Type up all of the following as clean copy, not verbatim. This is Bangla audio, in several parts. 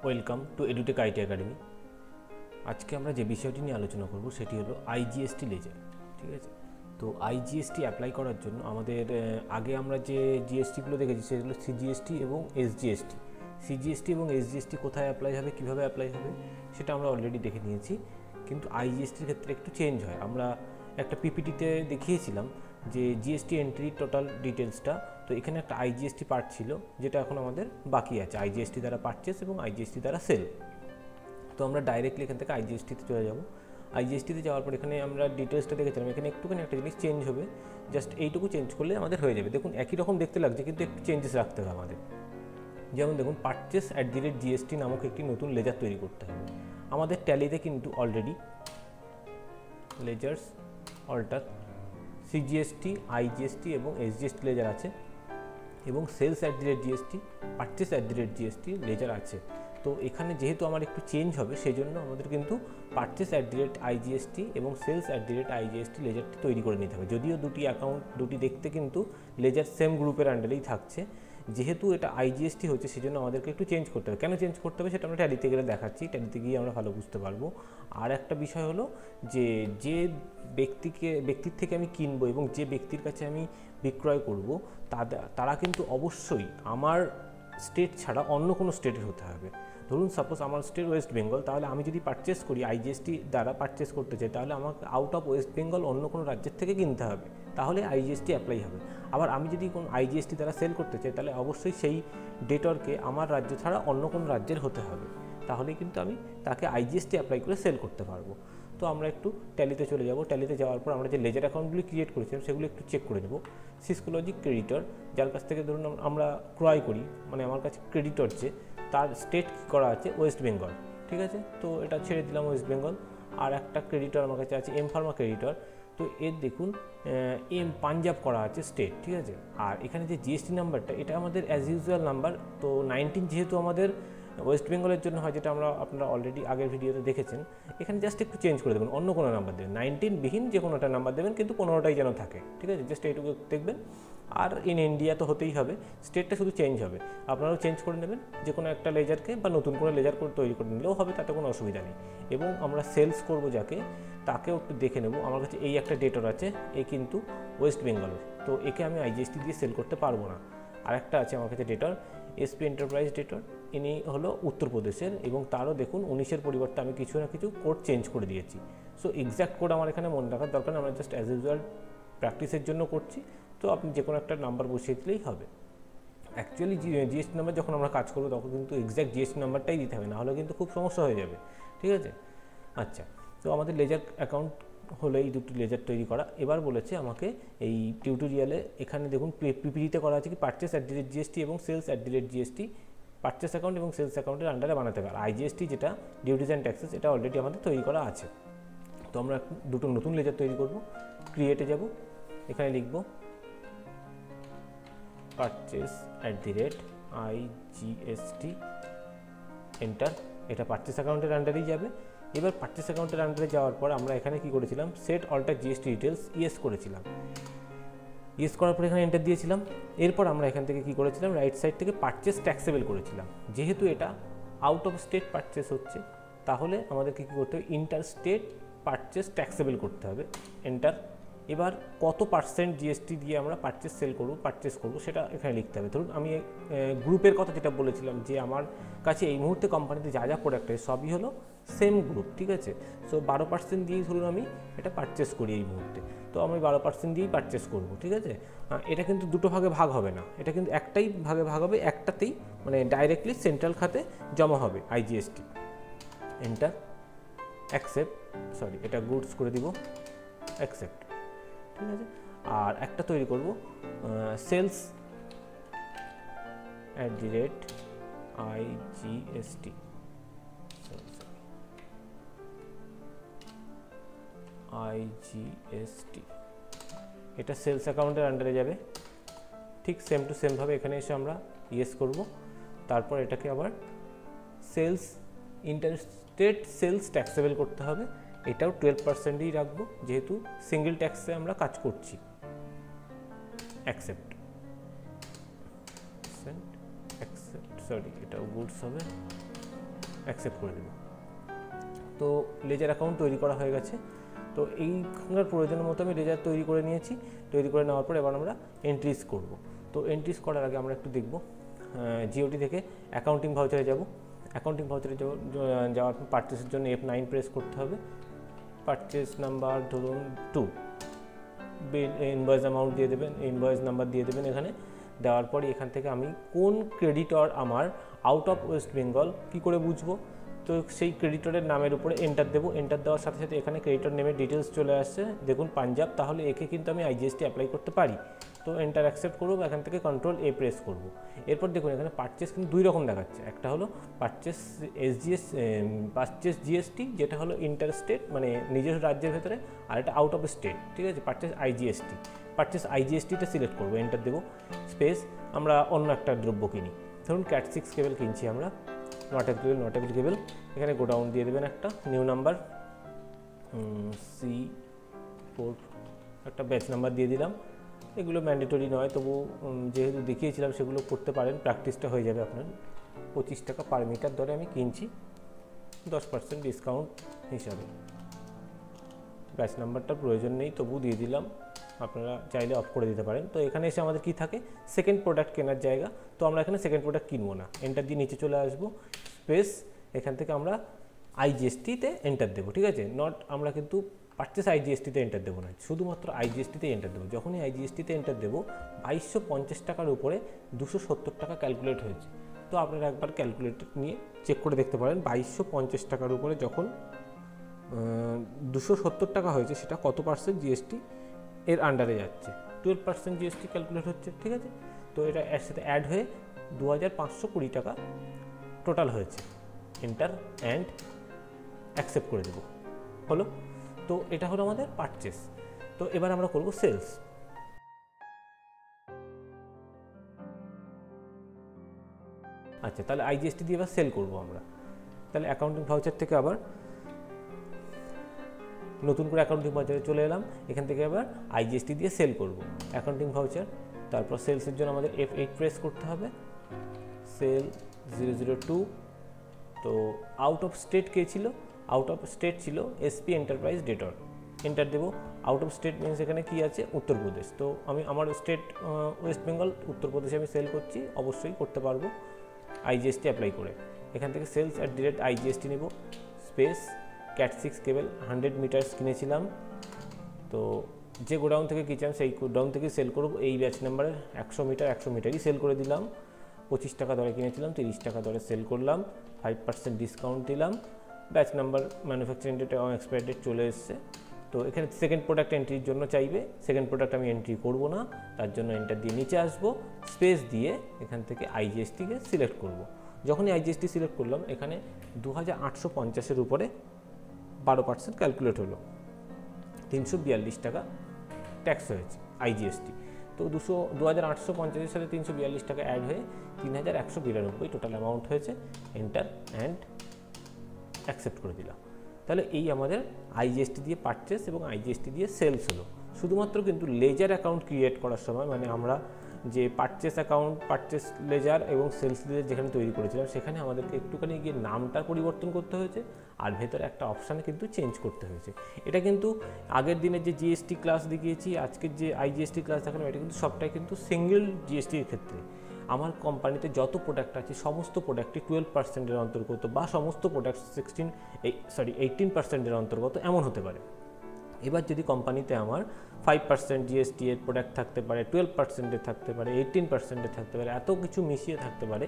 Welcome to Edutech IT academy. আজকে আমরা যে বিষয়টি নিয়ে আলোচনা করব সেটি হলো আইজিএসটি লেজার। ঠিক আছে, তো আইজিএসটি অ্যাপ্লাই করার জন্য আমাদের আগে আমরা যে জিএসটিগুলো দেখেছি সেগুলো সিজিএসটি এবং এসজিএসটি। সিজিএসটি এবং এসজিএসটি কোথায় অ্যাপ্লাই হবে, কীভাবে অ্যাপ্লাই হবে সেটা আমরা অলরেডি দেখে নিয়েছি, কিন্তু আইজিএসটির ক্ষেত্রে একটু চেঞ্জ হয়। আমরা একটা পিপিটিতে দেখিয়েছিলাম যে জিএসটি এন্ট্রি টোটাল ডিটেলসটা, তো এখানে একটা আইজিএসটি পার্ট ছিল যেটা এখন আমাদের বাকি আছে, আইজিএসটি দ্বারা পারচেস এবং আইজিএসটি দ্বারা সেল। তো আমরা ডাইরেক্টলি এখান থেকে আইজিএসটিতে চলে যাব। আইজিএসটিতে যাওয়ার পর এখানে আমরা ডিটেলসটা দেখেছিলাম, এখানে একটুখানি একটা জিনিস চেঞ্জ হবে, জাস্ট এইটুকু চেঞ্জ করলে আমাদের হয়ে যাবে। দেখুন একই রকম দেখতে লাগছে কিন্তু একটু চেঞ্জেস রাখতে হবে আমাদের। যেমন দেখুন পারচেস @জিএসটি নামক একটি নতুন লেজার তৈরি করতে হবে। আমাদের ট্যালিতে কিন্তু already ledgers alter CGST, IGST এবং এসজিএসটি লেজার আছে এবং sales @GST, purchase @GST ledger আছে। তো এখানে যেহেতু আমার একটু চেঞ্জ হবে সেই জন্য আমাদের কিন্তু পারচেস @আইজিএসটি এবং সেলস @আইজিএসটি লেজারটি তৈরি করে নিতে হবে। যদিও দুটি দেখতে কিন্তু লেজার সেম গ্রুপের আন্ডারেই থাকছে, যেহেতু এটা আইজিএসটি হচ্ছে সেজন্য আমাদেরকে একটু চেঞ্জ করতে হবে। কেন চেঞ্জ করতে হবে সেটা আমরা ট্যালিতে গেলে দেখাচ্ছি, ট্যালিতে গিয়ে আমরা ভালো বুঝতে পারবো। আর একটা বিষয় হলো যে ব্যক্তির থেকে আমি কিনবো এবং যে ব্যক্তির কাছে আমি বিক্রয় করব তারা কিন্তু অবশ্যই আমার স্টেট ছাড়া অন্য কোনো স্টেটের হতে হবে। ধরুন সাপোজ আমার স্টেট ওয়েস্ট বেঙ্গল, তাহলে আমি যদি পারচেস করি আইজিএসটি দ্বারা পারচেস করতে চাই, তাহলে আমাকে আউট অফ ওয়েস্ট বেঙ্গল অন্য কোনো রাজ্যের থেকে কিনতে হবে, তাহলে আইজিএসটি অ্যাপ্লাই হবে। আবার আমি যদি কোনো আইজিএসটি দ্বারা সেল করতে চাই তাহলে অবশ্যই সেই ডেটরকে আমার রাজ্য ছাড়া অন্য কোনো রাজ্যের হতে হবে, তাহলেই কিন্তু আমি তাকে আইজিএসটি অ্যাপ্লাই করে সেল করতে পারবো। তো আমরা একটু ট্যালিতে চলে যাব। ট্যালিতে যাওয়ার পর আমরা যে লেজার অ্যাকাউন্টগুলি ক্রিয়েট করেছিলাম সেগুলো একটু চেক করে নেব। সিসকোলজি ক্রেডিটর, যার কাছ থেকে ধরুন আমরা ক্রয় করি, মানে আমার কাছে ক্রেডিটর যে তার স্টেট কী করা আছে ওয়েস্ট বেঙ্গল, ঠিক আছে, তো এটা ছেড়ে দিলাম ওয়েস্ট বেঙ্গল। আর একটা ক্রেডিটর আমার কাছে আছে এম ফার্মা ক্রেডিটর, তো এর দেখুন এম পাঞ্জাব করা আছে স্টেট, ঠিক আছে। আর এখানে যে জিএসটি নাম্বারটা এটা আমাদের অ্যাজ ইউজুয়াল নাম্বার, তো 19 যেহেতু আমাদের ওয়েস্ট বেঙ্গলের জন্য হয়, যেটা আপনারা অলরেডি আগের ভিডিওতে দেখেছেন, এখানে জাস্ট একটু চেঞ্জ করে দেবেন, অন্য কোনো নাম্বার দেবেন, 19 বিহীন যে কোনোটা নাম্বার দেবেন, কিন্তু 15টাই যেন থাকে, ঠিক আছে, জাস্ট এইটুকু দেখবেন। আর ইন ইন্ডিয়া তো হতেই হবে, স্টেটটা শুধু চেঞ্জ হবে, আপনারাও চেঞ্জ করে নেবেন যে কোনো একটা লেজারকে, বা নতুন করে লেজার করে তৈরি করে নিলেও হবে, তাতে কোনো অসুবিধা নেই। এবং আমরা সেলস করব যাকে, তাকেও একটু দেখে নেব। আমার কাছে এই একটা ডেটর আছে, এ কিন্তু ওয়েস্ট বেঙ্গলের, তো একে আমি আইজিএসটি দিয়ে সেল করতে পারবো না। আর একটা আছে আমার কাছে ডেটর এসপি এন্টারপ্রাইজ ডেটর, ইনি হলো উত্তরপ্রদেশের, এবং তারও দেখুন 19-এর পরিবর্তে আমি কিছু না কিছু কোড চেঞ্জ করে দিয়েছি। সো এক্স্যাক্ট কোড আমার এখানে মনে রাখার দরকার, আমরা জাস্ট অ্যাজ ইউজুয়াল প্র্যাকটিসের জন্য করছি, তো আপনি যে কোনো একটা নাম্বার বসিয়ে দিলেই হবে। অ্যাকচুয়ালি জিএসটি নাম্বার যখন আমরা কাজ করবো তখন কিন্তু এক্স্যাক্ট জিএসটি নাম্বারটাই দিতে হবে, নাহলে কিন্তু খুব সমস্যা হয়ে যাবে, ঠিক আছে। আচ্ছা, তো আমাদের লেজার অ্যাকাউন্ট হলো এই দুটি লেজার তৈরি করা। এবার বলেছে আমাকে এই টিউটোরিয়ালে, এখানে দেখুন পিপিটিতে করা আছে কি পারচেস @জিএসটি এবং সেলস @জিএসটি পারচেস অ্যাকাউন্ট এবং সেলস অ্যাকাউন্টের আন্ডারে বানাতে হবে। আর আইজিএসটি যেটা ডিউটিজ অ্যান্ড ট্যাক্সেস, এটা অলরেডি আমাদের তৈরি করা আছে। তো আমরা দুটো নতুন লেজার তৈরি করব। ক্রিয়েটে যাব, এখানে লিখব পারচেস @IGST, এন্টার। এটা পারচেস অ্যাকাউন্টের আন্ডারেই যাবে। এবার পারচেস অ্যাকাউন্টের আন্ডারে যাওয়ার পর আমরা এখানে কি করেছিলাম, set alter GST details yes করেছিলাম। ইয়েস করার পর এখানে এন্টার দিয়েছিলাম। এরপর আমরা এখান থেকে কি করেছিলাম, রাইট সাইড থেকে পারচেস ট্যাক্সেবল করেছিলাম। যেহেতু এটা আউট অফ স্টেট পারচেস হচ্ছে, তাহলে আমাদেরকে কী করতে হবে, ইন্টার স্টেট পারচেস ট্যাক্সেবল করতে হবে, এন্টার। এবার কত % জিএসটি দিয়ে আমরা পারচেস করবো সেটা এখানে লিখতে হবে। ধরুন আমি গ্রুপের কথা যেটা বলেছিলাম, যে আমার কাছে এই মুহূর্তে কোম্পানিতে যা যা প্রোডাক্ট আছে সবই হলো সেম গ্রুপ, ঠিক আছে। সো 12% দিয়েই ধরুন আমি এটা পারচেস করি এই মুহূর্তে, তো আমি 12% দিয়েই পারচেস করবো, ঠিক আছে। এটা কিন্তু দুটো ভাগে ভাগ হবে না, এটা কিন্তু একটাই ভাগে ভাগ হবে, একটাতেই মানে ডাইরেক্টলি সেন্ট্রাল খাতে জমা হবে আইজিএসটি। এন্টার, অ্যাকসেপ্ট, সরি এটা গুডস করে দিব, অ্যাকসেপ্ট, ঠিক আছে। আর একটা তৈরি করব সেলস @IGST, এটা সেলস অ্যাকাউন্টের আন্ডারে যাবে। ঠিক সেম টু সেম ভাবে এখানে এসে আমরা ইয়েস করব। তারপর এটাকে আবার সেলস ইন্টারস্টেট সেলস ট্যাক্সেবল করতে হবে, এটাও 12%ই রাখবো, যেহেতু সিঙ্গেল ট্যাক্সে আমরা কাজ করছি। অ্যাকসেপ্ট, সরি এটাও গুডস হবে, অ্যাকসেপ্ট করে দেবো। তো লেজার অ্যাকাউন্ট তৈরি করা হয়ে গেছে। তো এইখানকার প্রয়োজনের মতো আমি লেজার তৈরি করে নিয়েছি। তৈরি করে নেওয়ার পর এবার আমরা এন্ট্রিজ করব। তো এন্ট্রিজ করার আগে আমরা একটু দেখব, জিওটি থেকে অ্যাকাউন্টিং ভাউচারে যাব। অ্যাকাউন্টিং ভাউচারে যাওয়ার পর পারচেসের জন্য F9 প্রেস করতে হবে। পারচেস নাম্বার ধরুন 2, বিল ইনভয়েস অ্যামাউন্ট দিয়ে দেবেন, ইনভয়েস নাম্বার দিয়ে দেবেন। এখানে দেওয়ার পর এখান থেকে আমি কোন ক্রেডিটর আমার আউট অফ ওয়েস্ট বেঙ্গল কী করে বুঝবো, তো সেই ক্রেডিটরের নামের উপরে এন্টার দেবো। এন্টার দেওয়ার সাথে সাথে এখানে ক্রেডিটর নেমের ডিটেলস চলে আসছে, দেখুন পাঞ্জাব, তাহলে একে কিন্তু আমি আইজিএসটি অ্যাপ্লাই করতে পারি। তো এন্টার অ্যাকসেপ্ট করবো, এখান থেকে কন্ট্রোল এ প্রেস করব। এরপর দেখুন এখানে পারচেস কিন্তু দুই রকম দেখাচ্ছে, একটা হলো পারচেস জিএসটি, যেটা হলো ইন্টার স্টেট মানে নিজস্ব রাজ্যের ভেতরে, আর এটা আউট অফ স্টেট, ঠিক আছে। পারচেস আইজিএসটি, পারচেস আইজিএসটিটা সিলেক্ট করবো, এন্টার দেবো, স্পেস। আমরা অন্য একটা দ্রব্য কিনি, ধরুন ক্যাট 6 কেবল কিনছি আমরা, নট অ্যাপ্লিকেবল। এখানে গোডাউন দিয়ে দেবেন একটা নিউ নাম্বার C4, একটা ব্যাচ নাম্বার দিয়ে দিলাম। এগুলো ম্যান্ডেটরি নয়, তবু যেহেতু দেখিয়েছিলাম সেগুলো করতে পারেন, প্র্যাকটিসটা হয়ে যাবে আপনার। 25 টাকা পার মিটার দরে আমি কিনছি, 10% ডিসকাউন্ট হিসাবে। ব্যাচ নাম্বারটার প্রয়োজন নেই, তবু দিয়ে দিলাম, আপনারা চাইলে অফ করে দিতে পারেন। তো এখানে এসে আমাদের কি থাকে, সেকেন্ড প্রোডাক্ট কেনার জায়গা। তো আমরা এখানে সেকেন্ড প্রোডাক্ট কিনবো না, এন্টার দিয়ে নিচে চলে আসবো, স্পেস। এখান থেকে আমরা আইজিএসটিতে এন্টার দেবো, ঠিক আছে। আমরা কিন্তু পারচেস আইজিএসটিতে এন্টার দেবো না, শুধুমাত্র আইজিএসটিতে এন্টার দেবো। যখনই আইজিএসটিতে এন্টার দেবো 2250 টাকার উপরে 270 টাকা ক্যালকুলেট হয়েছে। তো আপনারা একবার ক্যালকুলেটর নিয়ে চেক করে দেখতে পারেন, 2250 টাকার উপরে যখন 270 টাকা হয়েছে, সেটা কত পার্সেন্ট জিএসটি এর আন্ডারে যাচ্ছে। 12% জিএসটি ক্যালকুলেট হচ্ছে, ঠিক আছে। তো এটা এর সাথে অ্যাড হয়ে 2520 টাকা টোটাল হয়েছে। এন্টার অ্যান্ড অ্যাকসেপ্ট করে দেবো, হলো। তো এটা হলো আমাদের পারচেস। তো এবার আমরা করব সেলস। আচ্ছা, তাহলে আইজিএসটি দিয়ে এবার সেল করব আমরা। তাহলে অ্যাকাউন্টিং ভাউচার থেকে আবার নতুন করে অ্যাকাউন্টিং ভাউচারে চলে এলাম। এখান থেকে আবার আইজিএসটি দিয়ে সেল করব অ্যাকাউন্টিং ভাউচার। তারপর সেলসের জন্য আমাদের F8 প্রেস করতে হবে, সেল 002। তো আউট অফ স্টেট কে ছিল, আউট অফ স্টেট ছিল এসপি এন্টারপ্রাইজ ডেটর, এন্টার দেবো। আউট অফ স্টেট মিনস এখানে কি আছে, উত্তরপ্রদেশ। তো আমি আমার স্টেট ওয়েস্ট বেঙ্গল, উত্তরপ্রদেশে আমি সেল করছি, অবশ্যই করতে পারবো আইজিএসটি অ্যাপ্লাই করে। এখান থেকে সেলস @আইজিএসটি নেব, স্পেস। ক্যাট 6 কেবল 100 মিটার্স কিনেছিলাম, তো যে গোডাউন থেকে কিনছিলাম সেই গোডাউন থেকে সেল করব। এই ব্যাচ নাম্বারের 100 মিটারই সেল করে দিলাম। 25 টাকা দরে কিনেছিলাম, 30 টাকা দরে সেল করলাম, 5% ডিসকাউন্ট দিলাম। ব্যাচ নাম্বার, ম্যানুফ্যাকচারিং ডেট এবং এক্সপায়ার ডেট চলে এসছে। তো এখানে সেকেন্ড প্রোডাক্ট এন্ট্রির জন্য চাইবে, সেকেন্ড প্রোডাক্ট আমি এন্ট্রি করব না, তার জন্য এন্টার দিয়ে নিচে আসবো, স্পেস দিয়ে এখান থেকে আইজিএসটিকে সিলেক্ট করব। যখনই আইজিএসটি সিলেক্ট করলাম, এখানে 2850-এর উপরে 12% ক্যালকুলেট হলো, 342 টাকা ট্যাক্স হয়েছে আইজিএসটি। তো 2850-এর সাথে 342 টাকা অ্যাড হয়ে 3192 টোটাল অ্যামাউন্ট হয়েছে। এন্টার অ্যান্ড অ্যাকসেপ্ট করে দিলাম। তাহলে এই আমাদের আইজিএসটি দিয়ে পারচেস এবং আইজিএসটি দিয়ে সেলস হলো। শুধুমাত্র কিন্তু লেজার অ্যাকাউন্ট ক্রিয়েট করার সময়, মানে আমরা যে পারচেস অ্যাকাউন্ট, পারচেস লেজার এবং সেলস লেজার যেখানে তৈরি করেছিলাম, সেখানে আমাদেরকে একটুখানি গিয়ে নামটার পরিবর্তন করতে হয়েছে, আর ভেতরে একটা অপশানে কিন্তু চেঞ্জ করতে হয়েছে। এটা কিন্তু আগের দিনের যে জিএসটি ক্লাস দেখিয়েছি, আজকের যে আইজিএসটি ক্লাস দেখালাম, এটা কিন্তু সবটাই কিন্তু সিঙ্গেল জিএসটির ক্ষেত্রে। আমার কোম্পানিতে যত প্রোডাক্ট আছে সমস্ত প্রোডাক্টই 12%-এর অন্তর্গত, বা সমস্ত প্রোডাক্ট 18%-এর অন্তর্গত, এমন হতে পারে। এবার যদি কোম্পানিতে আমার 5% জিএসটি এর প্রোডাক্ট থাকতে পারে, 12%-এর থাকতে পারে, 18%-এর থাকতে পারে, এত কিছু মিশিয়ে থাকতে পারে,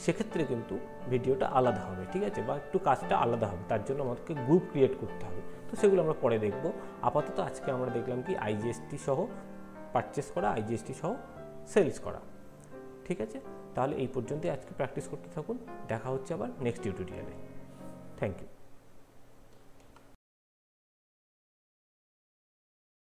সেক্ষেত্রে কিন্তু ভিডিওটা আলাদা হবে, ঠিক আছে, বা একটু কাজটা আলাদা হবে। তার জন্য আমাদেরকে গ্রুপ ক্রিয়েট করতে হবে। তো সেগুলো আমরা পরে দেখব। আপাতত আজকে আমরা দেখলাম কি আইজিএসটি সহ পারচেস করা, আইজিএসটি সহ সেলস করা, ঠিক আছে। তাহলে এই পর্যন্তই আজকে প্র্যাকটিস করতে থাকুন, দেখা হচ্ছে আবার নেক্সট টিউটোরিয়ালে। Thank you.